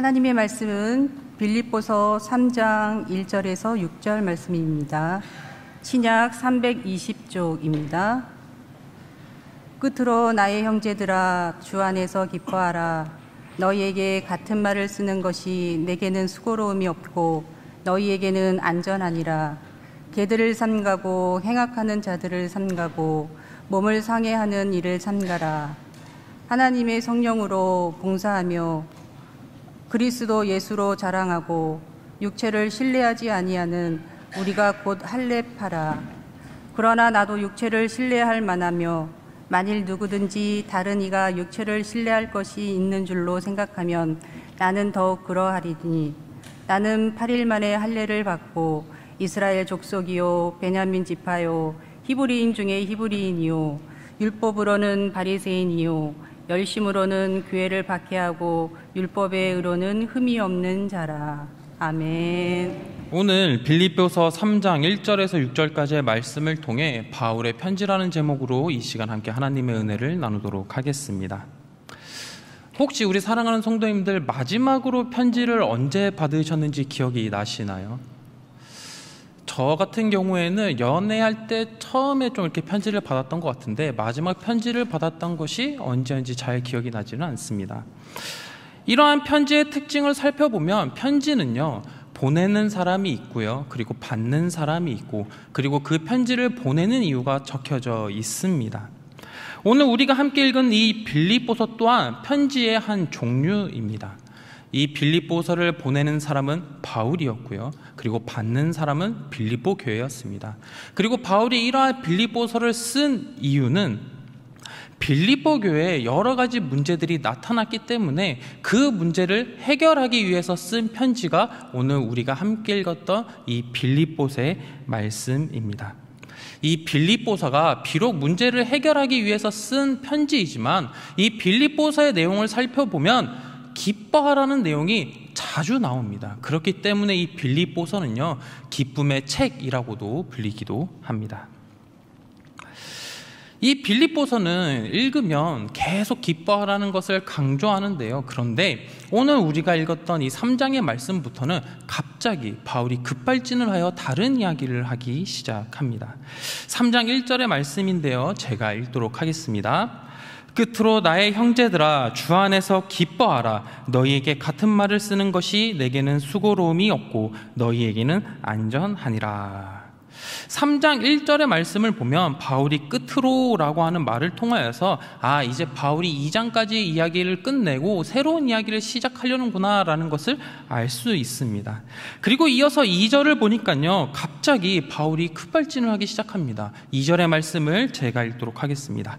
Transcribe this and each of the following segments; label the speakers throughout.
Speaker 1: 하나님의 말씀은 빌립보서 3장 1절에서 6절 말씀입니다. 신약 320쪽입니다. 끝으로 나의 형제들아, 주 안에서 기뻐하라. 너희에게 같은 말을 쓰는 것이 내게는 수고로움이 없고 너희에게는 안전하니라. 개들을 삼가고 행악하는 자들을 삼가고 몸을 상해하는 일을 삼가라. 하나님의 성령으로 봉사하며 그리스도 예수로 자랑하고 육체를 신뢰하지 아니하는 우리가 곧 할례파라. 그러나 나도 육체를 신뢰할 만하며 만일 누구든지 다른 이가 육체를 신뢰할 것이 있는 줄로 생각하면 나는 더욱 그러하리니 나는 8일 만에 할례를 받고 이스라엘 족속이요 베냐민 지파요 히브리인 중에 히브리인이요 율법으로는 바리새인이요 열심으로는 교회를 박해하고 율법의 의로는 흠이 없는 자라. 아멘.
Speaker 2: 오늘 빌립보서 3장 1절에서 6절까지의 말씀을 통해 바울의 편지라는 제목으로 이 시간 함께 하나님의 은혜를 나누도록 하겠습니다. 혹시 우리 사랑하는 성도님들 마지막으로 편지를 언제 받으셨는지 기억이 나시나요? 저 같은 경우에는 연애할 때 처음에 좀 이렇게 편지를 받았던 것 같은데 마지막 편지를 받았던 것이 언제인지 잘 기억이 나지는 않습니다. 이러한 편지의 특징을 살펴보면 편지는요, 보내는 사람이 있고요, 그리고 받는 사람이 있고, 그리고 그 편지를 보내는 이유가 적혀져 있습니다. 오늘 우리가 함께 읽은 이 빌립보서 또한 편지의 한 종류입니다. 이 빌립보서를 보내는 사람은 바울이었고요, 그리고 받는 사람은 빌립보 교회였습니다. 그리고 바울이 이러한 빌립보서를 쓴 이유는 빌립보 교회에 여러 가지 문제들이 나타났기 때문에 그 문제를 해결하기 위해서 쓴 편지가 오늘 우리가 함께 읽었던 이 빌립보서의 말씀입니다. 이 빌립보서가 비록 문제를 해결하기 위해서 쓴 편지이지만 이 빌립보서의 내용을 살펴보면 기뻐하라는 내용이 자주 나옵니다. 그렇기 때문에 이 빌립보서는요, 기쁨의 책이라고도 불리기도 합니다. 이 빌립보서는 읽으면 계속 기뻐하라는 것을 강조하는데요. 그런데 오늘 우리가 읽었던 이 3장의 말씀부터는 갑자기 바울이 급발진을 하여 다른 이야기를 하기 시작합니다. 3장 1절의 말씀인데요, 제가 읽도록 하겠습니다. 끝으로 나의 형제들아, 주 안에서 기뻐하라. 너희에게 같은 말을 쓰는 것이 내게는 수고로움이 없고 너희에게는 안전하니라. 3장 1절의 말씀을 보면 바울이 끝으로 라고 하는 말을 통하여서 이제 바울이 2장까지 이야기를 끝내고 새로운 이야기를 시작하려는구나 라는 것을 알 수 있습니다. 그리고 이어서 2절을 보니까요, 갑자기 바울이 급발진을 하기 시작합니다. 2절의 말씀을 제가 읽도록 하겠습니다.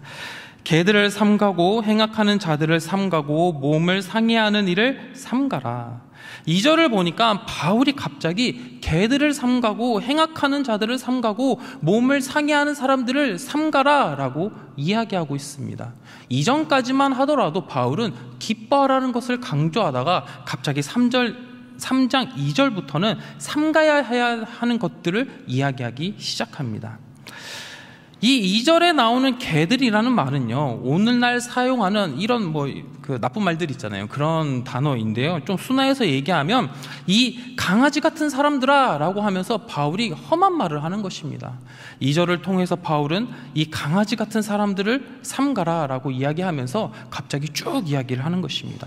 Speaker 2: 개들을 삼가고 행악하는 자들을 삼가고 몸을 상해하는 일을 삼가라. 2절을 보니까 바울이 갑자기 개들을 삼가고 행악하는 자들을 삼가고 몸을 상해하는 사람들을 삼가라 라고 이야기하고 있습니다. 이전까지만 하더라도 바울은 기뻐하라는 것을 강조하다가 갑자기 3장 2절부터는 삼가야 하는 것들을 이야기하기 시작합니다. 이 2절에 나오는 개들이라는 말은요, 오늘날 사용하는 이런 나쁜 말들 있잖아요. 그런 단어인데요. 좀 순화해서 얘기하면 이 강아지 같은 사람들아 라고 하면서 바울이 험한 말을 하는 것입니다. 2절을 통해서 바울은 이 강아지 같은 사람들을 삼가라 라고 이야기하면서 갑자기 쭉 이야기를 하는 것입니다.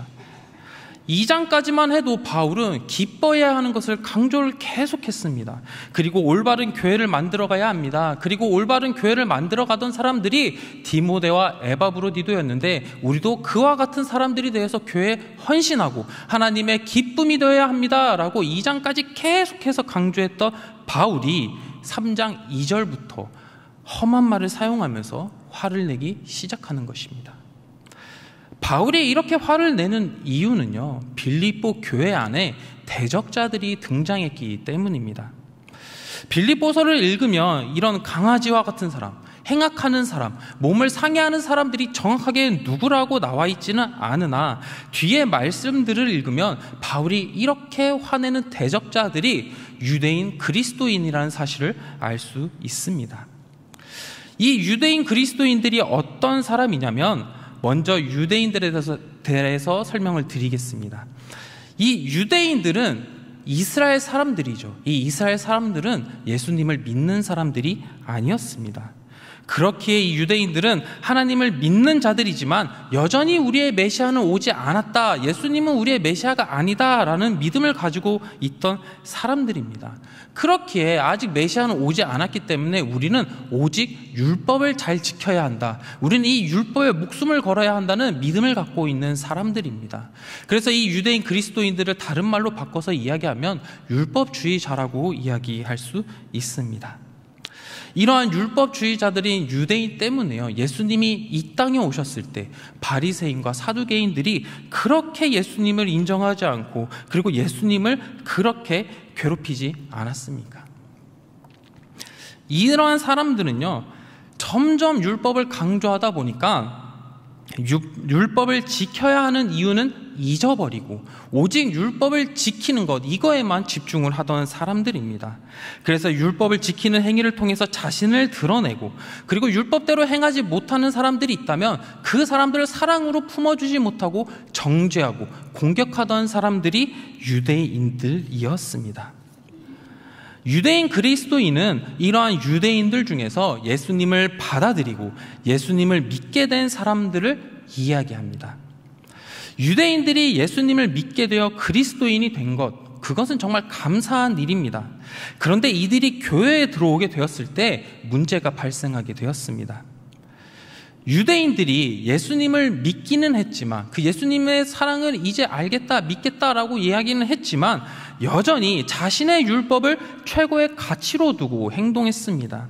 Speaker 2: 2장까지만 해도 바울은 기뻐해야 하는 것을 강조를 계속했습니다. 그리고 올바른 교회를 만들어가야 합니다. 그리고 올바른 교회를 만들어가던 사람들이 디모데와 에바브로디도였는데 우리도 그와 같은 사람들이 되어서 교회에 헌신하고 하나님의 기쁨이 되어야 합니다 라고 2장까지 계속해서 강조했던 바울이 3장 2절부터 험한 말을 사용하면서 화를 내기 시작하는 것입니다. 바울이 이렇게 화를 내는 이유는요, 빌립보 교회 안에 대적자들이 등장했기 때문입니다. 빌립보서를 읽으면 이런 강아지와 같은 사람, 행악하는 사람, 몸을 상해하는 사람들이 정확하게 누구라고 나와 있지는 않으나 뒤에 말씀들을 읽으면 바울이 이렇게 화내는 대적자들이 유대인 그리스도인이라는 사실을 알 수 있습니다. 이 유대인 그리스도인들이 어떤 사람이냐면 먼저 유대인들에 대해서 설명을 드리겠습니다. 이 유대인들은 이스라엘 사람들이죠. 이 이스라엘 사람들은 예수님을 믿는 사람들이 아니었습니다. 그렇기에 이 유대인들은 하나님을 믿는 자들이지만 여전히 우리의 메시아는 오지 않았다, 예수님은 우리의 메시아가 아니다 라는 믿음을 가지고 있던 사람들입니다. 그렇기에 아직 메시아는 오지 않았기 때문에 우리는 오직 율법을 잘 지켜야 한다, 우리는 이 율법에 목숨을 걸어야 한다는 믿음을 갖고 있는 사람들입니다. 그래서 이 유대인 그리스도인들을 다른 말로 바꿔서 이야기하면 율법주의자라고 이야기할 수 있습니다. 이러한 율법주의자들인 유대인 때문에요, 예수님이 이 땅에 오셨을 때 바리새인과 사두개인들이 그렇게 예수님을 인정하지 않고 그리고 예수님을 그렇게 괴롭히지 않았습니까? 이러한 사람들은요, 점점 율법을 강조하다 보니까 율법을 지켜야 하는 이유는 잊어버리고 오직 율법을 지키는 것, 이거에만 집중을 하던 사람들입니다. 그래서 율법을 지키는 행위를 통해서 자신을 드러내고, 그리고 율법대로 행하지 못하는 사람들이 있다면 그 사람들을 사랑으로 품어주지 못하고 정죄하고 공격하던 사람들이 유대인들이었습니다. 유대인 그리스도인은 이러한 유대인들 중에서 예수님을 받아들이고 예수님을 믿게 된 사람들을 이야기합니다. 유대인들이 예수님을 믿게 되어 그리스도인이 된 것, 그것은 정말 감사한 일입니다. 그런데 이들이 교회에 들어오게 되었을 때 문제가 발생하게 되었습니다. 유대인들이 예수님을 믿기는 했지만, 그 예수님의 사랑을 이제 알겠다, 믿겠다라고 이야기는 했지만 여전히 자신의 율법을 최고의 가치로 두고 행동했습니다.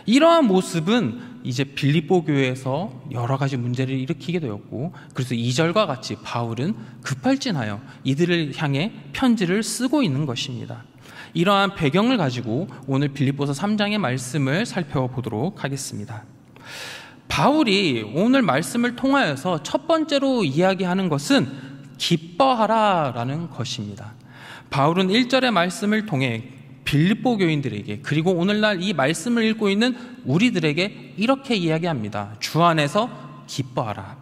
Speaker 2: 이러한 모습은 이제 빌립보 교회에서 여러 가지 문제를 일으키게 되었고, 그래서 2절과 같이 바울은 급발진하여 이들을 향해 편지를 쓰고 있는 것입니다. 이러한 배경을 가지고 오늘 빌립보서 3장의 말씀을 살펴보도록 하겠습니다. 바울이 오늘 말씀을 통하여서 첫 번째로 이야기하는 것은 기뻐하라 라는 것입니다. 바울은 1절의 말씀을 통해 빌립보 교인들에게, 그리고 오늘날 이 말씀을 읽고 있는 우리들에게 이렇게 이야기합니다. 주 안에서 기뻐하라.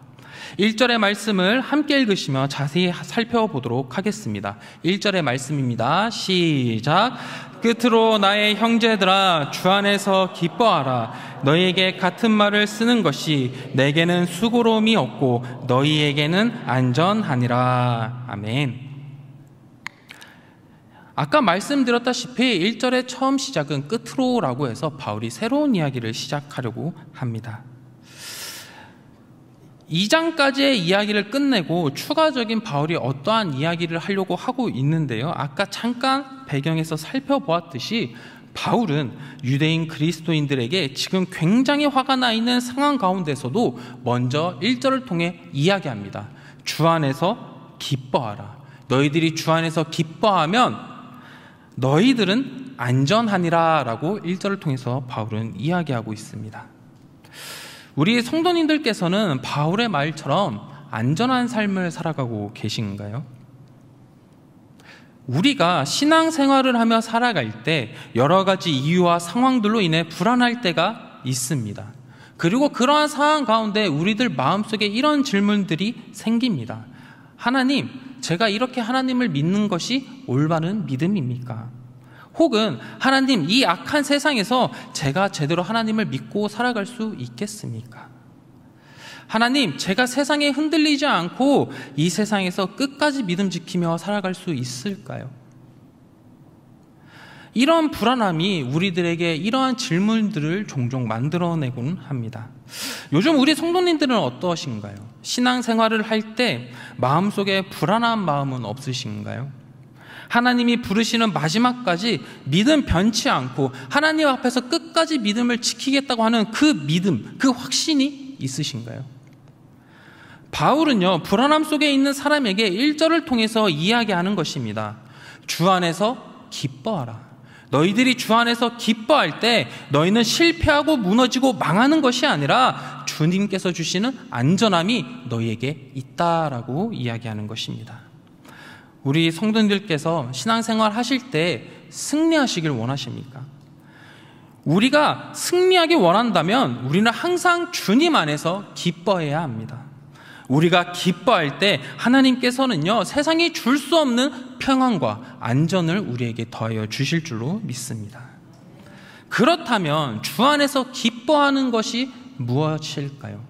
Speaker 2: 1절의 말씀을 함께 읽으시며 자세히 살펴보도록 하겠습니다. 1절의 말씀입니다. 시작. 끝으로 나의 형제들아, 주 안에서 기뻐하라. 너희에게 같은 말을 쓰는 것이 내게는 수고로움이 없고 너희에게는 안전하니라. 아멘. 아까 말씀드렸다시피 1절의 처음 시작은 끝으로라고 해서 바울이 새로운 이야기를 시작하려고 합니다. 2장까지의 이야기를 끝내고 추가적인 바울이 어떠한 이야기를 하려고 하고 있는데요, 아까 잠깐 배경에서 살펴보았듯이 바울은 유대인 그리스도인들에게 지금 굉장히 화가 나 있는 상황 가운데서도 먼저 1절을 통해 이야기합니다. 주 안에서 기뻐하라. 너희들이 주 안에서 기뻐하면 너희들은 안전하니라 라고 1절을 통해서 바울은 이야기하고 있습니다. 우리 성도님들께서는 바울의 말처럼 안전한 삶을 살아가고 계신가요? 우리가 신앙생활을 하며 살아갈 때 여러 가지 이유와 상황들로 인해 불안할 때가 있습니다. 그리고 그러한 상황 가운데 우리들 마음속에 이런 질문들이 생깁니다. 하나님, 제가 이렇게 하나님을 믿는 것이 올바른 믿음입니까? 혹은 하나님, 이 악한 세상에서 제가 제대로 하나님을 믿고 살아갈 수 있겠습니까? 하나님, 제가 세상에 흔들리지 않고 이 세상에서 끝까지 믿음 지키며 살아갈 수 있을까요? 이런 불안함이 우리들에게 이러한 질문들을 종종 만들어내곤 합니다. 요즘 우리 성도님들은 어떠신가요? 신앙생활을 할 때 마음속에 불안한 마음은 없으신가요? 하나님이 부르시는 마지막까지 믿음 변치 않고 하나님 앞에서 끝까지 믿음을 지키겠다고 하는 그 믿음, 그 확신이 있으신가요? 바울은요, 불안함 속에 있는 사람에게 1절을 통해서 이야기하는 것입니다. 주 안에서 기뻐하라. 너희들이 주 안에서 기뻐할 때 너희는 실패하고 무너지고 망하는 것이 아니라 주님께서 주시는 안전함이 너희에게 있다라고 이야기하는 것입니다. 우리 성도님들께서 신앙생활 하실 때 승리하시길 원하십니까? 우리가 승리하길 원한다면 우리는 항상 주님 안에서 기뻐해야 합니다. 우리가 기뻐할 때 하나님께서는요, 세상이 줄 수 없는 평안과 안전을 우리에게 더하여 주실 줄로 믿습니다. 그렇다면 주 안에서 기뻐하는 것이 무엇일까요?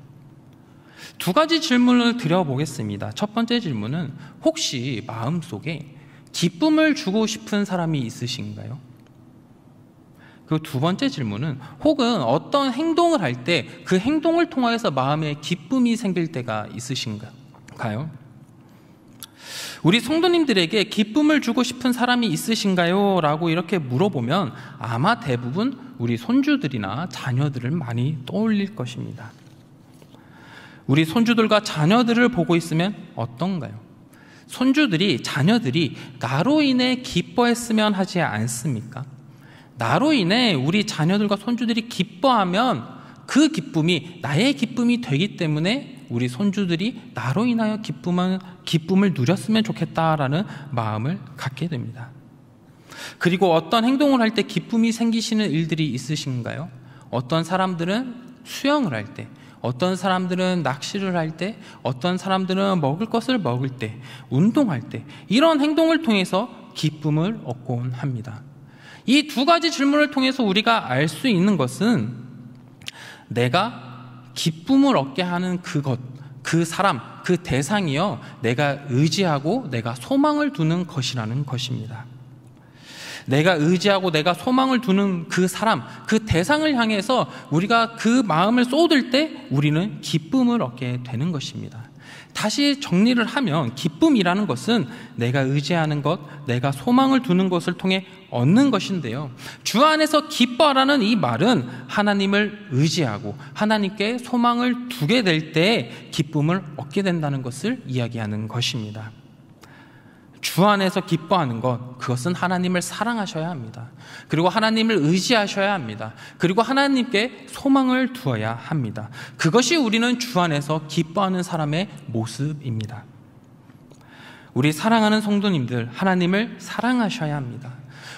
Speaker 2: 두 가지 질문을 드려보겠습니다. 첫 번째 질문은, 혹시 마음속에 기쁨을 주고 싶은 사람이 있으신가요? 그 두 번째 질문은, 혹은 어떤 행동을 할 때 그 행동을 통하여서 마음에 기쁨이 생길 때가 있으신가요? 우리 성도님들에게 기쁨을 주고 싶은 사람이 있으신가요? 라고 이렇게 물어보면 아마 대부분 우리 손주들이나 자녀들을 많이 떠올릴 것입니다. 우리 손주들과 자녀들을 보고 있으면 어떤가요? 손주들이, 자녀들이 나로 인해 기뻐했으면 하지 않습니까? 나로 인해 우리 자녀들과 손주들이 기뻐하면 그 기쁨이 나의 기쁨이 되기 때문에 우리 손주들이 나로 인하여 기쁨을 누렸으면 좋겠다라는 마음을 갖게 됩니다. 그리고 어떤 행동을 할 때 기쁨이 생기시는 일들이 있으신가요? 어떤 사람들은 수영을 할 때, 어떤 사람들은 낚시를 할 때, 어떤 사람들은 먹을 것을 먹을 때, 운동할 때, 이런 행동을 통해서 기쁨을 얻곤 합니다. 이 두 가지 질문을 통해서 우리가 알 수 있는 것은, 내가 기쁨을 얻게 하는 그것, 그 사람, 그 대상이요, 내가 의지하고 내가 소망을 두는 것이라는 것입니다. 내가 의지하고 내가 소망을 두는 그 사람, 그 대상을 향해서 우리가 그 마음을 쏟을 때 우리는 기쁨을 얻게 되는 것입니다. 다시 정리를 하면, 기쁨이라는 것은 내가 의지하는 것, 내가 소망을 두는 것을 통해 얻는 것인데요, 주 안에서 기뻐하라는 이 말은 하나님을 의지하고 하나님께 소망을 두게 될 때 기쁨을 얻게 된다는 것을 이야기하는 것입니다. 주 안에서 기뻐하는 것, 그것은 하나님을 사랑하셔야 합니다. 그리고 하나님을 의지하셔야 합니다. 그리고 하나님께 소망을 두어야 합니다. 그것이 우리는 주 안에서 기뻐하는 사람의 모습입니다. 우리 사랑하는 성도님들, 하나님을 사랑하셔야 합니다.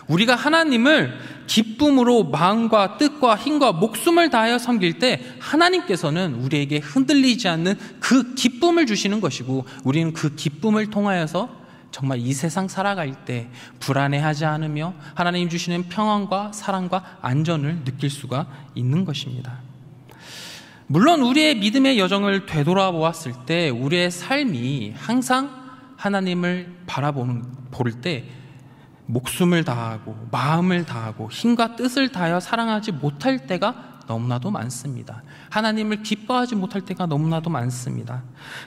Speaker 2: 우리가 하나님을 기쁨으로 마음과 뜻과 힘과 목숨을 다하여 섬길 때 하나님께서는 우리에게 흔들리지 않는 그 기쁨을 주시는 것이고, 우리는 그 기쁨을 통하여서 정말 이 세상 살아갈 때 불안해하지 않으며 하나님 주시는 평안과 사랑과 안전을 느낄 수가 있는 것입니다. 물론 우리의 믿음의 여정을 되돌아보았을 때 우리의 삶이 항상 하나님을 볼 때 목숨을 다하고 마음을 다하고 힘과 뜻을 다하여 사랑하지 못할 때가 너무나도 많습니다. 하나님을 기뻐하지 못할 때가 너무나도 많습니다.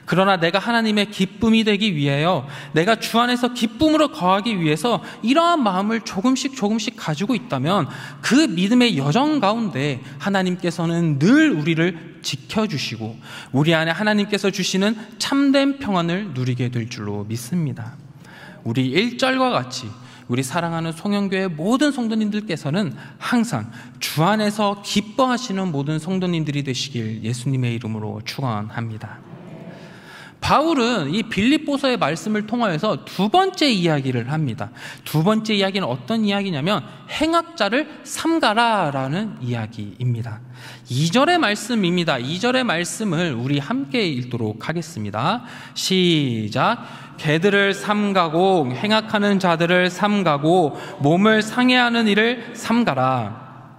Speaker 2: 그러나 내가 하나님의 기쁨이 되기 위하여, 내가 주 안에서 기쁨으로 거하기 위해서 이러한 마음을 조금씩 가지고 있다면 그 믿음의 여정 가운데 하나님께서는 늘 우리를 지켜주시고 우리 안에 하나님께서 주시는 참된 평안을 누리게 될 줄로 믿습니다. 우리 1절과 같이 우리 사랑하는 송영교회 모든 성도님들께서는 항상 주 안에서 기뻐하시는 모든 성도님들이 되시길 예수님의 이름으로 축원합니다. 바울은 이 빌립보서의 말씀을 통하여서 두 번째 이야기를 합니다. 두 번째 이야기는 어떤 이야기냐면 행악자를 삼가라라는 이야기입니다. 2절의 말씀입니다. 2절의 말씀을 우리 함께 읽도록 하겠습니다. 시작. 개들을 삼가고 행악하는 자들을 삼가고 몸을 상해하는 일을 삼가라.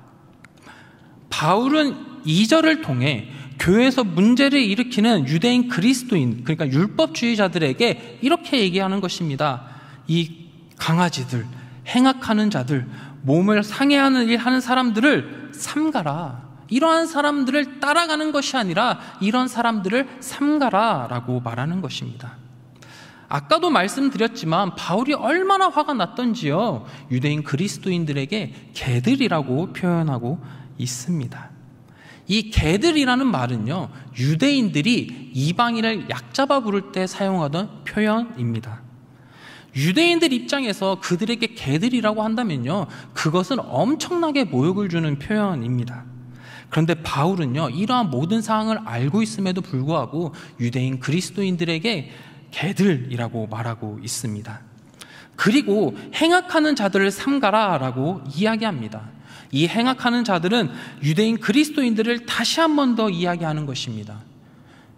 Speaker 2: 바울은 2절을 통해 교회에서 문제를 일으키는 유대인 그리스도인, 그러니까 율법주의자들에게 이렇게 얘기하는 것입니다. 이 강아지들, 행악하는 자들, 몸을 상해하는 일 하는 사람들을 삼가라. 이러한 사람들을 따라가는 것이 아니라 이런 사람들을 삼가라 라고 말하는 것입니다. 아까도 말씀드렸지만 바울이 얼마나 화가 났던지요, 유대인 그리스도인들에게 개들이라고 표현하고 있습니다. 이 개들이라는 말은요, 유대인들이 이방인을 약잡아 부를 때 사용하던 표현입니다. 유대인들 입장에서 그들에게 개들이라고 한다면요, 그것은 엄청나게 모욕을 주는 표현입니다. 그런데 바울은요, 이러한 모든 상황을 알고 있음에도 불구하고 유대인 그리스도인들에게 개들이라고 말하고 있습니다. 그리고 행악하는 자들을 삼가라 라고 이야기합니다. 이 행악하는 자들은 유대인 그리스도인들을 다시 한 번 더 이야기하는 것입니다.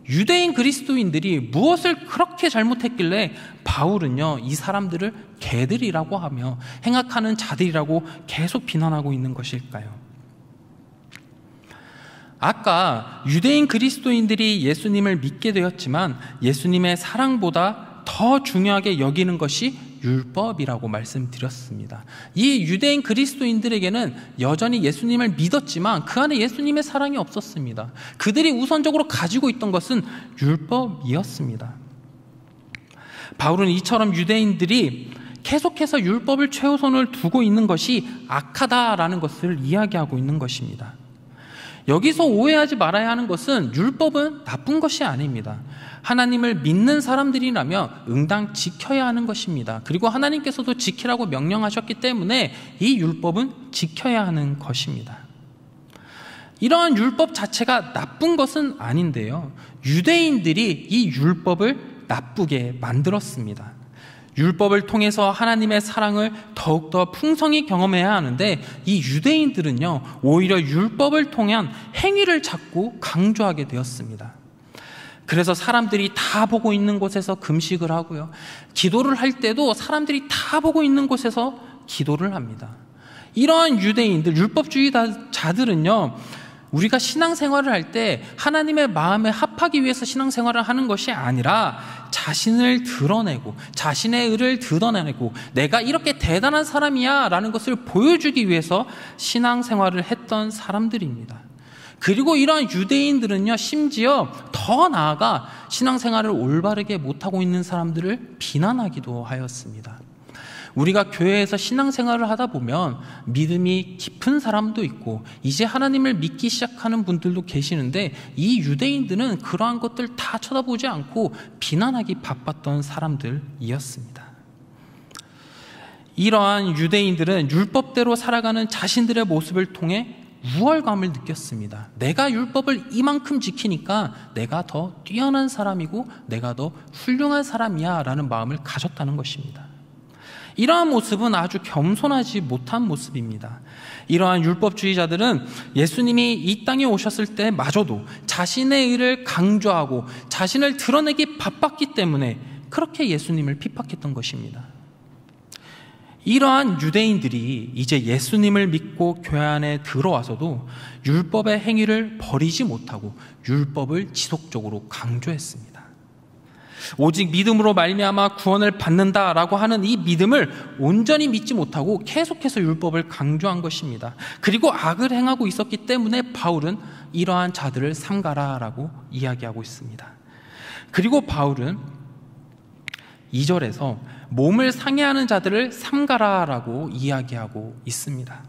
Speaker 2: 유대인 그리스도인들이 무엇을 그렇게 잘못했길래 바울은요, 이 사람들을 개들이라고 하며 행악하는 자들이라고 계속 비난하고 있는 것일까요? 아까 유대인 그리스도인들이 예수님을 믿게 되었지만 예수님의 사랑보다 더 중요하게 여기는 것이 율법이라고 말씀드렸습니다. 이 유대인 그리스도인들에게는 여전히 예수님을 믿었지만 그 안에 예수님의 사랑이 없었습니다. 그들이 우선적으로 가지고 있던 것은 율법이었습니다. 바울은 이처럼 유대인들이 계속해서 율법을 최우선을 두고 있는 것이 악하다라는 것을 이야기하고 있는 것입니다. 여기서 오해하지 말아야 하는 것은 율법은 나쁜 것이 아닙니다. 하나님을 믿는 사람들이라면 응당 지켜야 하는 것입니다. 그리고 하나님께서도 지키라고 명령하셨기 때문에 이 율법은 지켜야 하는 것입니다. 이러한 율법 자체가 나쁜 것은 아닌데요, 유대인들이 이 율법을 나쁘게 만들었습니다. 율법을 통해서 하나님의 사랑을 더욱더 풍성히 경험해야 하는데 이 유대인들은요, 오히려 율법을 통한 행위를 자꾸 강조하게 되었습니다. 그래서 사람들이 다 보고 있는 곳에서 금식을 하고요, 기도를 할 때도 사람들이 다 보고 있는 곳에서 기도를 합니다. 이러한 유대인들, 율법주의자들은요, 우리가 신앙생활을 할 때 하나님의 마음에 합하기 위해서 신앙생활을 하는 것이 아니라 자신을 드러내고 자신의 의를 드러내고 내가 이렇게 대단한 사람이야 라는 것을 보여주기 위해서 신앙생활을 했던 사람들입니다. 그리고 이러한 유대인들은요, 심지어 더 나아가 신앙생활을 올바르게 못하고 있는 사람들을 비난하기도 하였습니다. 우리가 교회에서 신앙생활을 하다 보면 믿음이 깊은 사람도 있고 이제 하나님을 믿기 시작하는 분들도 계시는데 이 유대인들은 그러한 것들 다 쳐다보지 않고 비난하기 바빴던 사람들이었습니다. 이러한 유대인들은 율법대로 살아가는 자신들의 모습을 통해 우월감을 느꼈습니다. 내가 율법을 이만큼 지키니까 내가 더 뛰어난 사람이고 내가 더 훌륭한 사람이야 라는 마음을 가졌다는 것입니다. 이러한 모습은 아주 겸손하지 못한 모습입니다. 이러한 율법주의자들은 예수님이 이 땅에 오셨을 때마저도 자신의 의를 강조하고 자신을 드러내기 바빴기 때문에 그렇게 예수님을 핍박했던 것입니다. 이러한 유대인들이 이제 예수님을 믿고 교회 안에 들어와서도 율법의 행위를 버리지 못하고 율법을 지속적으로 강조했습니다. 오직 믿음으로 말미암아 구원을 받는다라고 하는 이 믿음을 온전히 믿지 못하고 계속해서 율법을 강조한 것입니다. 그리고 악을 행하고 있었기 때문에 바울은 이러한 자들을 삼가라라고 이야기하고 있습니다. 그리고 바울은 2절에서 몸을 상해하는 자들을 삼가라라고 이야기하고 있습니다.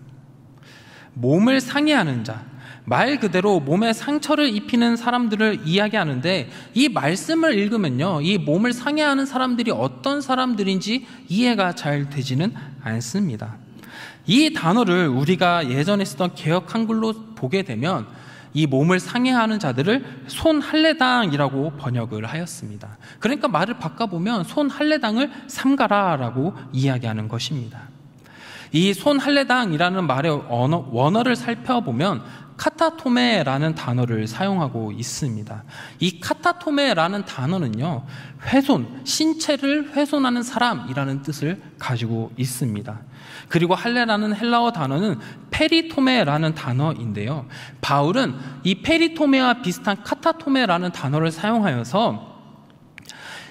Speaker 2: 몸을 상해하는 자, 말 그대로 몸에 상처를 입히는 사람들을 이야기하는데 이 말씀을 읽으면요, 이 몸을 상해하는 사람들이 어떤 사람들인지 이해가 잘 되지는 않습니다. 이 단어를 우리가 예전에 쓰던 개역 한글로 보게 되면 이 몸을 상해하는 자들을 손할례당이라고 번역을 하였습니다. 그러니까 말을 바꿔보면 손할례당을 삼가라라고 이야기하는 것입니다. 이 손할례당이라는 말의 원어를 살펴보면 카타토메라는 단어를 사용하고 있습니다. 이 카타토메라는 단어는요, 훼손, 신체를 훼손하는 사람이라는 뜻을 가지고 있습니다. 그리고 할례라는 헬라어 단어는 페리토메라는 단어인데요, 바울은 이 페리토메와 비슷한 카타토메라는 단어를 사용하여서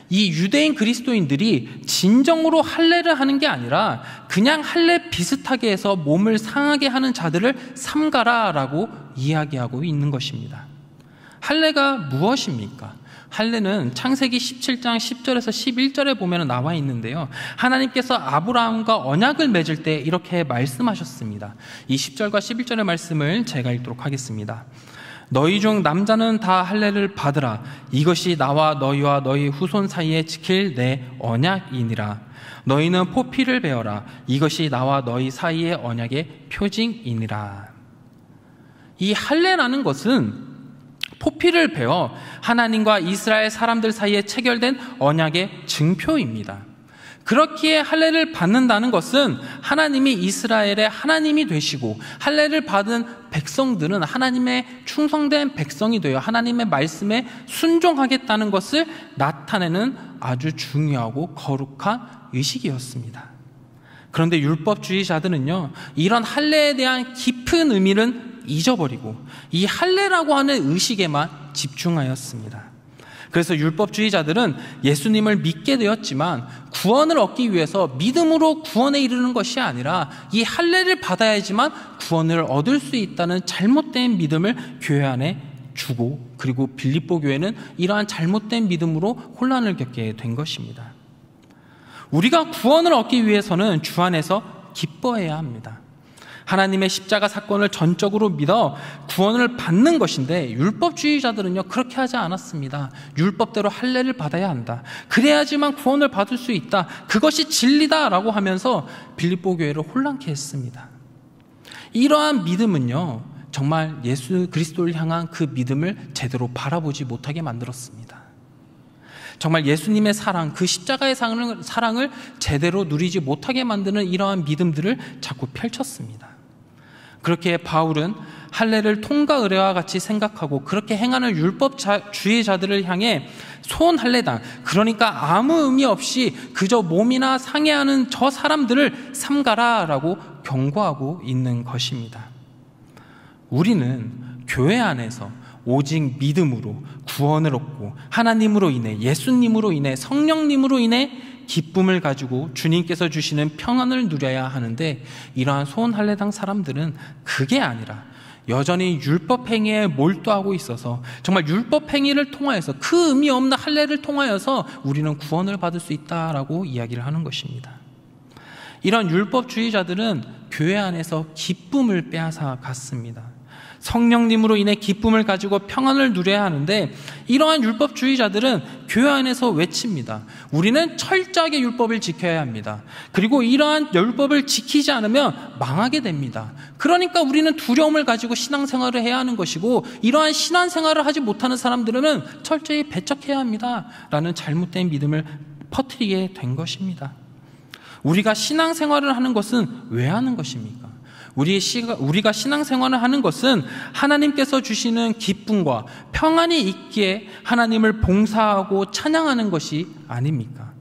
Speaker 2: 이 유대인 그리스도인들이 진정으로 할례를 하는 게 아니라 그냥 할례 비슷하게 해서 몸을 상하게 하는 자들을 삼가라라고 이야기하고 있는 것입니다. 할례가 무엇입니까? 할례는 창세기 17장 10절에서 11절에 보면 나와 있는데요, 하나님께서 아브라함과 언약을 맺을 때 이렇게 말씀하셨습니다. 이 10절과 11절의 말씀을 제가 읽도록 하겠습니다. 너희 중 남자는 다 할례를 받으라. 이것이 나와 너희와 너희 후손 사이에 지킬 내 언약이니라. 너희는 포피를 베어라. 이것이 나와 너희 사이의 언약의 표징이니라. 이 할례라는 것은 포피를 베어 하나님과 이스라엘 사람들 사이에 체결된 언약의 증표입니다. 그렇기에 할례를 받는다는 것은 하나님이 이스라엘의 하나님이 되시고 할례를 받은 백성들은 하나님의 충성된 백성이 되어 하나님의 말씀에 순종하겠다는 것을 나타내는 아주 중요하고 거룩한 의식이었습니다. 그런데 율법주의자들은요, 이런 할례에 대한 깊은 의미를 잊어버리고 이 할례라고 하는 의식에만 집중하였습니다. 그래서 율법주의자들은 예수님을 믿게 되었지만 구원을 얻기 위해서 믿음으로 구원에 이르는 것이 아니라 이 할례를 받아야지만 구원을 얻을 수 있다는 잘못된 믿음을 교회 안에 주고, 그리고 빌립보 교회는 이러한 잘못된 믿음으로 혼란을 겪게 된 것입니다. 우리가 구원을 얻기 위해서는 주 안에서 기뻐해야 합니다. 하나님의 십자가 사건을 전적으로 믿어 구원을 받는 것인데, 율법주의자들은요 그렇게 하지 않았습니다. 율법대로 할례를 받아야 한다, 그래야지만 구원을 받을 수 있다, 그것이 진리다라고 하면서 빌립보 교회를 혼란케 했습니다. 이러한 믿음은요 정말 예수 그리스도를 향한 그 믿음을 제대로 바라보지 못하게 만들었습니다. 정말 예수님의 사랑, 그 십자가의 사랑을 제대로 누리지 못하게 만드는 이러한 믿음들을 자꾸 펼쳤습니다. 그렇게 바울은 할례를 통과 의례와 같이 생각하고 그렇게 행하는 율법주의자들을 향해 손할례당, 그러니까 아무 의미 없이 그저 몸이나 상해하는 저 사람들을 삼가라라고 경고하고 있는 것입니다. 우리는 교회 안에서 오직 믿음으로 구원을 얻고 하나님으로 인해, 예수님으로 인해, 성령님으로 인해 기쁨을 가지고 주님께서 주시는 평안을 누려야 하는데, 이러한 소원할례당 사람들은 그게 아니라 여전히 율법 행위에 몰두하고 있어서 정말 율법 행위를 통하여서, 그 의미 없는 할례를 통하여서 우리는 구원을 받을 수 있다라고 이야기를 하는 것입니다. 이런 율법주의자들은 교회 안에서 기쁨을 빼앗아 갔습니다. 성령님으로 인해 기쁨을 가지고 평안을 누려야 하는데, 이러한 율법주의자들은 교회 안에서 외칩니다. 우리는 철저하게 율법을 지켜야 합니다. 그리고 이러한 율법을 지키지 않으면 망하게 됩니다. 그러니까 우리는 두려움을 가지고 신앙생활을 해야 하는 것이고, 이러한 신앙생활을 하지 못하는 사람들은 철저히 배척해야 합니다 라는 잘못된 믿음을 퍼뜨리게 된 것입니다. 우리가 신앙생활을 하는 것은 왜 하는 것입니까? 우리가 신앙생활을 하는 것은 하나님께서 주시는 기쁨과 평안이 있기에 하나님을 봉사하고 찬양하는 것이 아닙니까?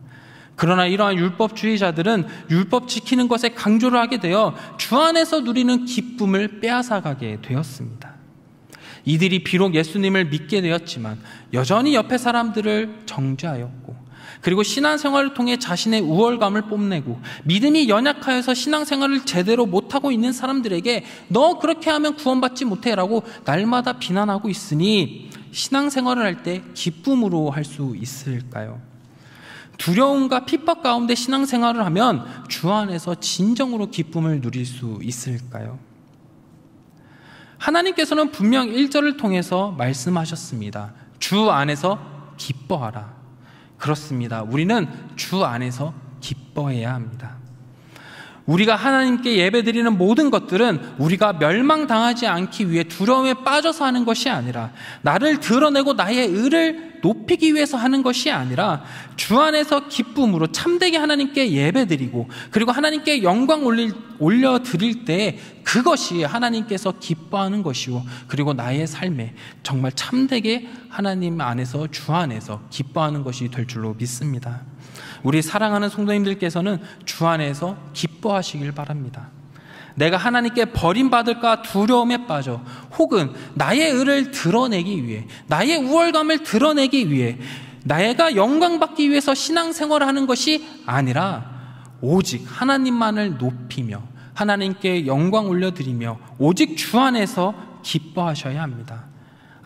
Speaker 2: 그러나 이러한 율법주의자들은 율법 지키는 것에 강조를 하게 되어 주 안에서 누리는 기쁨을 빼앗아가게 되었습니다. 이들이 비록 예수님을 믿게 되었지만 여전히 옆에 사람들을 정죄하였고, 그리고 신앙생활을 통해 자신의 우월감을 뽐내고 믿음이 연약하여서 신앙생활을 제대로 못하고 있는 사람들에게 너 그렇게 하면 구원받지 못해 라고 날마다 비난하고 있으니 신앙생활을 할 때 기쁨으로 할 수 있을까요? 두려움과 핍박 가운데 신앙생활을 하면 주 안에서 진정으로 기쁨을 누릴 수 있을까요? 하나님께서는 분명 1절을 통해서 말씀하셨습니다. 주 안에서 기뻐하라. 그렇습니다. 우리는 주 안에서 기뻐해야 합니다. 우리가 하나님께 예배드리는 모든 것들은 우리가 멸망당하지 않기 위해 두려움에 빠져서 하는 것이 아니라, 나를 드러내고 나의 의를 높이기 위해서 하는 것이 아니라 주 안에서 기쁨으로 참되게 하나님께 예배드리고, 그리고 하나님께 영광 올려드릴 때 그것이 하나님께서 기뻐하는 것이고, 그리고 나의 삶에 정말 참되게 하나님 안에서, 주 안에서 기뻐하는 것이 될 줄로 믿습니다. 우리 사랑하는 성도님들께서는 주 안에서 기뻐하시길 바랍니다. 내가 하나님께 버림받을까 두려움에 빠져, 혹은 나의 의를 드러내기 위해, 나의 우월감을 드러내기 위해, 내가 영광받기 위해서 신앙생활을 하는 것이 아니라 오직 하나님만을 높이며 하나님께 영광 올려드리며 오직 주 안에서 기뻐하셔야 합니다.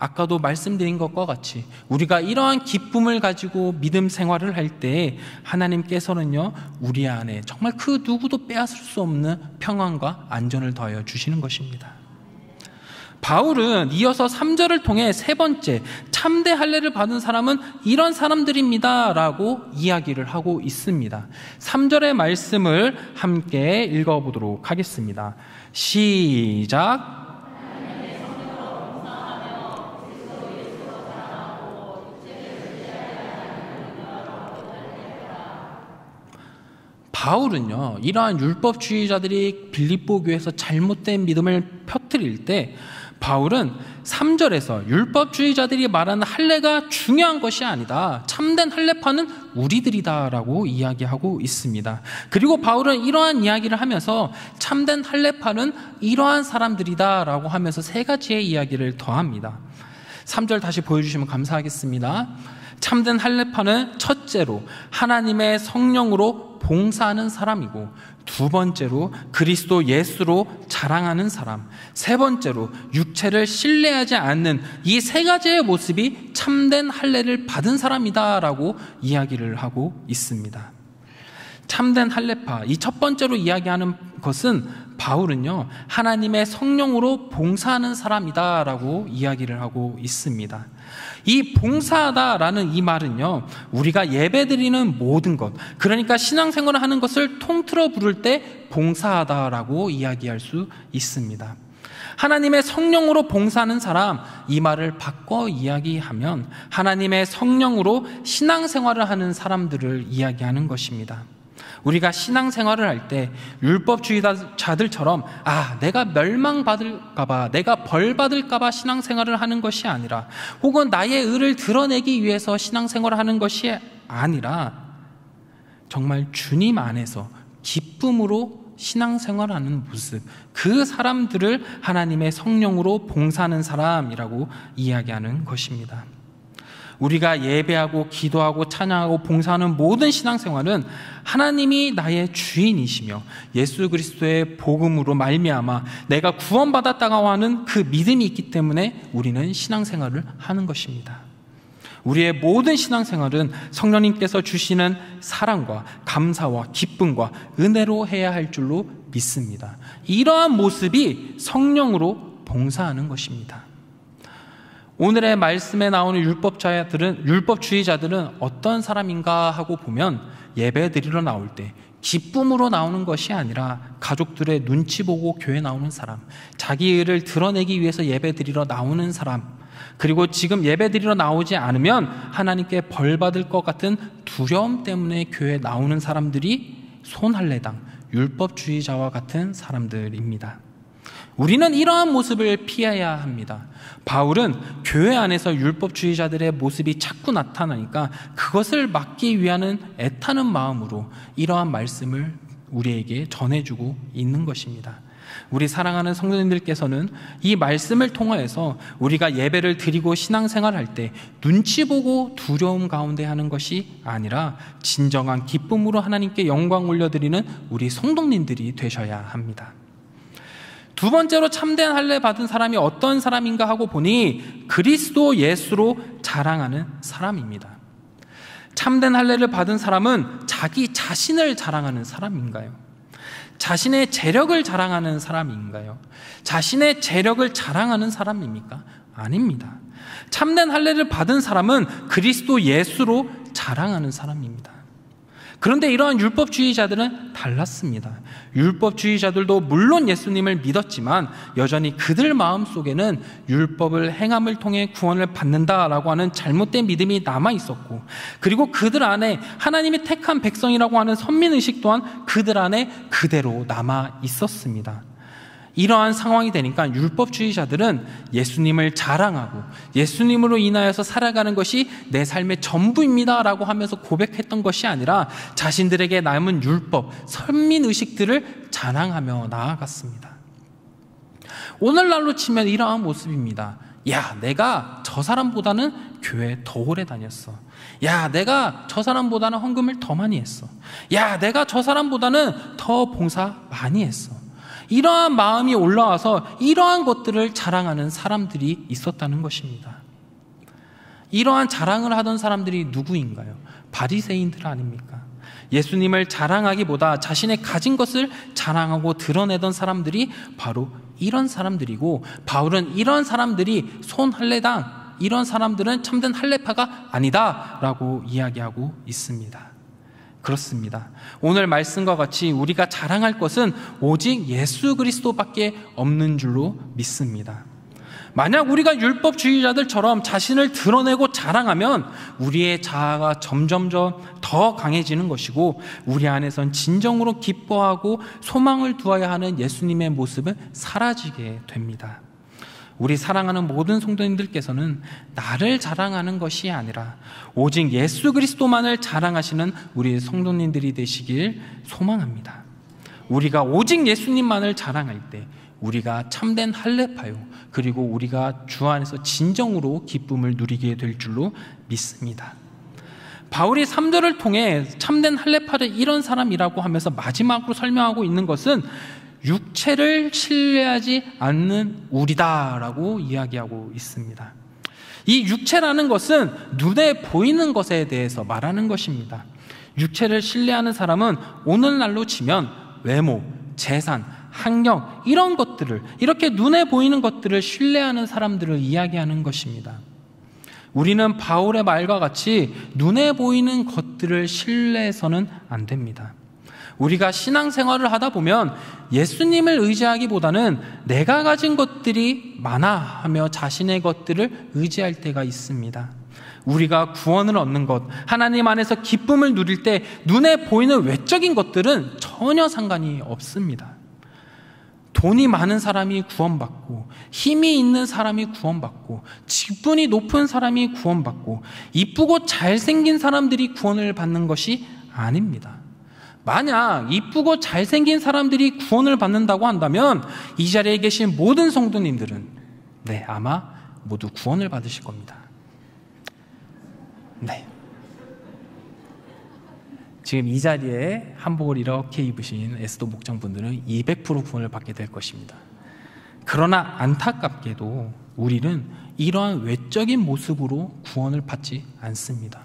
Speaker 2: 아까도 말씀드린 것과 같이 우리가 이러한 기쁨을 가지고 믿음 생활을 할 때 하나님께서는요 우리 안에 정말 그 누구도 빼앗을 수 없는 평안과 안전을 더하여 주시는 것입니다. 바울은 이어서 3절을 통해 세 번째 참대 할례를 받은 사람은 이런 사람들입니다 라고 이야기를 하고 있습니다. 3절의 말씀을 함께 읽어보도록 하겠습니다. 시작. 바울은요, 이러한 율법주의자들이 빌립보 교회에서 잘못된 믿음을 펴뜨릴 때 바울은 3절에서 율법주의자들이 말하는 할례가 중요한 것이 아니다, 참된 할례파는 우리들이다 라고 이야기하고 있습니다. 그리고 바울은 이러한 이야기를 하면서 참된 할례파는 이러한 사람들이다 라고 하면서 세 가지의 이야기를 더합니다. 3절 다시 보여주시면 감사하겠습니다. 참된 할례파는 첫째로 하나님의 성령으로 봉사하는 사람이고, 두 번째로 그리스도 예수로 자랑하는 사람, 세 번째로 육체를 신뢰하지 않는 이 세 가지의 모습이 참된 할례를 받은 사람이다 라고 이야기를 하고 있습니다. 참된 할례파, 이 첫 번째로 이야기하는 것은 바울은요, 하나님의 성령으로 봉사하는 사람이다 라고 이야기를 하고 있습니다. 이 봉사하다라는 이 말은요, 우리가 예배드리는 모든 것, 그러니까 신앙생활을 하는 것을 통틀어 부를 때 봉사하다라고 이야기할 수 있습니다. 하나님의 성령으로 봉사하는 사람, 이 말을 바꿔 이야기하면 하나님의 성령으로 신앙생활을 하는 사람들을 이야기하는 것입니다. 우리가 신앙생활을 할 때 율법주의자들처럼 내가 멸망받을까봐, 내가 벌받을까봐 신앙생활을 하는 것이 아니라, 혹은 나의 의를 드러내기 위해서 신앙생활을 하는 것이 아니라 정말 주님 안에서 기쁨으로 신앙생활하는 모습, 그 사람들을 하나님의 성령으로 봉사하는 사람이라고 이야기하는 것입니다. 우리가 예배하고 기도하고 찬양하고 봉사하는 모든 신앙생활은 하나님이 나의 주인이시며 예수 그리스도의 복음으로 말미암아 내가 구원받았다고 하는 그 믿음이 있기 때문에 우리는 신앙생활을 하는 것입니다. 우리의 모든 신앙생활은 성령님께서 주시는 사랑과 감사와 기쁨과 은혜로 해야 할 줄로 믿습니다. 이러한 모습이 성령으로 봉사하는 것입니다. 오늘의 말씀에 나오는 율법주의자들은 어떤 사람인가 하고 보면, 예배 드리러 나올 때 기쁨으로 나오는 것이 아니라 가족들의 눈치 보고 교회 나오는 사람, 자기 의를 드러내기 위해서 예배 드리러 나오는 사람, 그리고 지금 예배 드리러 나오지 않으면 하나님께 벌 받을 것 같은 두려움 때문에 교회에 나오는 사람들이 손할례당, 율법주의자와 같은 사람들입니다. 우리는 이러한 모습을 피해야 합니다. 바울은 교회 안에서 율법주의자들의 모습이 자꾸 나타나니까 그것을 막기 위한 애타는 마음으로 이러한 말씀을 우리에게 전해주고 있는 것입니다. 우리 사랑하는 성도님들께서는 이 말씀을 통하여서 우리가 예배를 드리고 신앙생활할 때 눈치 보고 두려움 가운데 하는 것이 아니라 진정한 기쁨으로 하나님께 영광 올려드리는 우리 성도님들이 되셔야 합니다. 두 번째로 참된 할례 받은 사람이 어떤 사람인가 하고 보니 그리스도 예수로 자랑하는 사람입니다. 참된 할례를 받은 사람은 자기 자신을 자랑하는 사람인가요? 자신의 재력을 자랑하는 사람인가요? 자신의 재력을 자랑하는 사람입니까? 아닙니다. 참된 할례를 받은 사람은 그리스도 예수로 자랑하는 사람입니다. 그런데 이러한 율법주의자들은 달랐습니다. 율법주의자들도 물론 예수님을 믿었지만 여전히 그들 마음속에는 율법을 행함을 통해 구원을 받는다라고 하는 잘못된 믿음이 남아 있었고, 그리고 그들 안에 하나님이 택한 백성이라고 하는 선민의식 또한 그들 안에 그대로 남아 있었습니다. 이러한 상황이 되니까 율법주의자들은 예수님을 자랑하고 예수님으로 인하여서 살아가는 것이 내 삶의 전부입니다 라고 하면서 고백했던 것이 아니라 자신들에게 남은 율법, 선민의식들을 자랑하며 나아갔습니다. 오늘날로 치면 이러한 모습입니다. 야, 내가 저 사람보다는 교회 더 오래 다녔어. 야, 내가 저 사람보다는 헌금을 더 많이 했어. 야, 내가 저 사람보다는 더 봉사 많이 했어. 이러한 마음이 올라와서 이러한 것들을 자랑하는 사람들이 있었다는 것입니다. 이러한 자랑을 하던 사람들이 누구인가요? 바리새인들 아닙니까? 예수님을 자랑하기보다 자신의 가진 것을 자랑하고 드러내던 사람들이 바로 이런 사람들이고, 바울은 이런 사람들이 손할례당, 이런 사람들은 참된 할례파가 아니다 라고 이야기하고 있습니다. 그렇습니다. 오늘 말씀과 같이 우리가 자랑할 것은 오직 예수 그리스도밖에 없는 줄로 믿습니다. 만약 우리가 율법주의자들처럼 자신을 드러내고 자랑하면 우리의 자아가 점점점 더 강해지는 것이고, 우리 안에선 진정으로 기뻐하고 소망을 두어야 하는 예수님의 모습은 사라지게 됩니다. 우리 사랑하는 모든 성도님들께서는 나를 자랑하는 것이 아니라 오직 예수 그리스도만을 자랑하시는 우리 성도님들이 되시길 소망합니다. 우리가 오직 예수님만을 자랑할 때 우리가 참된 할례파요, 그리고 우리가 주 안에서 진정으로 기쁨을 누리게 될 줄로 믿습니다. 바울이 3절을 통해 참된 할례파를 이런 사람이라고 하면서 마지막으로 설명하고 있는 것은 육체를 신뢰하지 않는 우리다라고 이야기하고 있습니다. 이 육체라는 것은 눈에 보이는 것에 대해서 말하는 것입니다. 육체를 신뢰하는 사람은 오늘날로 치면 외모, 재산, 환경, 이런 것들을, 이렇게 눈에 보이는 것들을 신뢰하는 사람들을 이야기하는 것입니다. 우리는 바울의 말과 같이 눈에 보이는 것들을 신뢰해서는 안 됩니다. 우리가 신앙생활을 하다 보면 예수님을 의지하기보다는 내가 가진 것들이 많아 하며 자신의 것들을 의지할 때가 있습니다. 우리가 구원을 얻는 것, 하나님 안에서 기쁨을 누릴 때 눈에 보이는 외적인 것들은 전혀 상관이 없습니다. 돈이 많은 사람이 구원받고, 힘이 있는 사람이 구원받고, 직분이 높은 사람이 구원받고, 이쁘고 잘생긴 사람들이 구원을 받는 것이 아닙니다. 만약 이쁘고 잘생긴 사람들이 구원을 받는다고 한다면 이 자리에 계신 모든 성도님들은 아마 모두 구원을 받으실 겁니다. 지금 이 자리에 한복을 이렇게 입으신 에스더 목장분들은 200% 구원을 받게 될 것입니다. 그러나 안타깝게도 우리는 이러한 외적인 모습으로 구원을 받지 않습니다.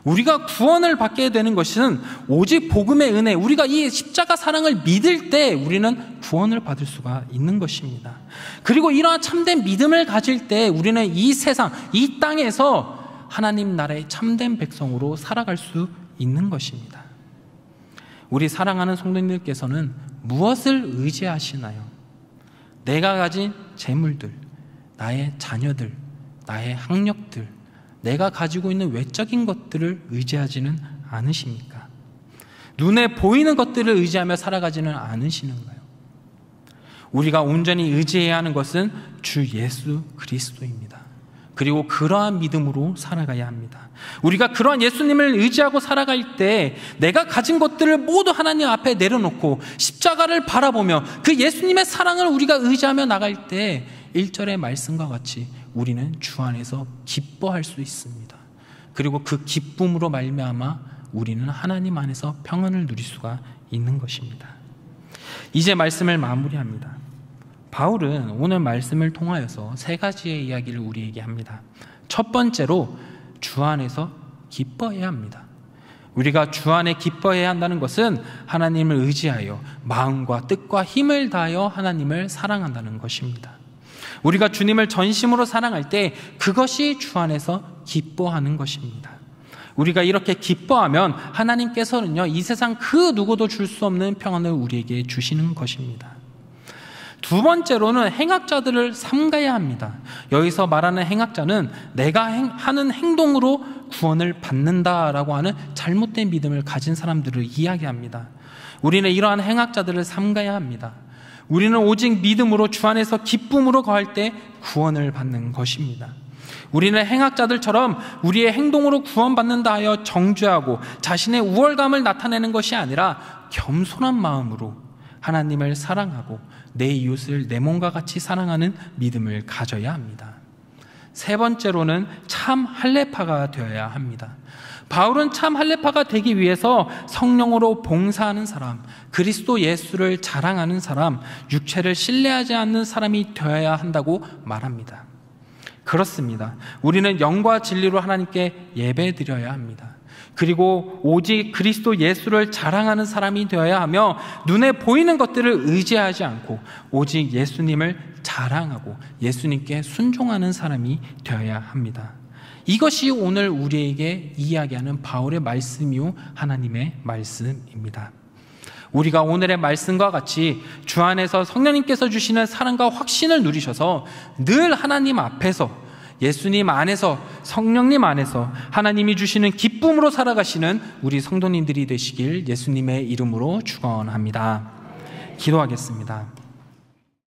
Speaker 2: 우리가 구원을 받게 되는 것은 오직 복음의 은혜, 우리가 이 십자가 사랑을 믿을 때 우리는 구원을 받을 수가 있는 것입니다. 그리고 이러한 참된 믿음을 가질 때 우리는 이 세상, 이 땅에서 하나님 나라의 참된 백성으로 살아갈 수 있는 것입니다. 우리 사랑하는 성도님들께서는 무엇을 의지하시나요? 내가 가진 재물들, 나의 자녀들, 나의 학력들, 내가 가지고 있는 외적인 것들을 의지하지는 않으십니까? 눈에 보이는 것들을 의지하며 살아가지는 않으시는가요? 우리가 온전히 의지해야 하는 것은 주 예수 그리스도입니다. 그리고 그러한 믿음으로 살아가야 합니다. 우리가 그러한 예수님을 의지하고 살아갈 때 내가 가진 것들을 모두 하나님 앞에 내려놓고 십자가를 바라보며 그 예수님의 사랑을 우리가 의지하며 나갈 때 1절의 말씀과 같이 우리는 주 안에서 기뻐할 수 있습니다. 그리고 그 기쁨으로 말미암아 우리는 하나님 안에서 평안을 누릴 수가 있는 것입니다. 이제 말씀을 마무리합니다. 바울은 오늘 말씀을 통하여서 3가지의 이야기를 우리에게 합니다. 첫 번째로 주 안에서 기뻐해야 합니다. 우리가 주 안에 기뻐해야 한다는 것은 하나님을 의지하여 마음과 뜻과 힘을 다하여 하나님을 사랑한다는 것입니다. 우리가 주님을 전심으로 사랑할 때 그것이 주 안에서 기뻐하는 것입니다. 우리가 이렇게 기뻐하면 하나님께서는요, 이 세상 그 누구도 줄 수 없는 평안을 우리에게 주시는 것입니다. 두 번째로는 행악자들을 삼가야 합니다. 여기서 말하는 행악자는 내가 하는 행동으로 구원을 받는다라고 하는 잘못된 믿음을 가진 사람들을 이야기합니다. 우리는 이러한 행악자들을 삼가야 합니다. 우리는 오직 믿음으로 주 안에서 기쁨으로 거할 때 구원을 받는 것입니다. 우리는 행악자들처럼 우리의 행동으로 구원받는다 하여 정죄하고 자신의 우월감을 나타내는 것이 아니라 겸손한 마음으로 하나님을 사랑하고 내 이웃을 내 몸과 같이 사랑하는 믿음을 가져야 합니다. 세 번째로는 참 할례파가 되어야 합니다. 바울은 참 할례파가 되기 위해서 성령으로 봉사하는 사람, 그리스도 예수를 자랑하는 사람, 육체를 신뢰하지 않는 사람이 되어야 한다고 말합니다. 그렇습니다. 우리는 영과 진리로 하나님께 예배드려야 합니다. 그리고 오직 그리스도 예수를 자랑하는 사람이 되어야 하며 눈에 보이는 것들을 의지하지 않고 오직 예수님을 자랑하고 예수님께 순종하는 사람이 되어야 합니다. 이것이 오늘 우리에게 이야기하는 바울의 말씀이요 하나님의 말씀입니다. 우리가 오늘의 말씀과 같이 주 안에서 성령님께서 주시는 사랑과 확신을 누리셔서 늘 하나님 앞에서, 예수님 안에서, 성령님 안에서 하나님이 주시는 기쁨으로 살아가시는 우리 성도님들이 되시길 예수님의 이름으로 축원합니다. 기도하겠습니다.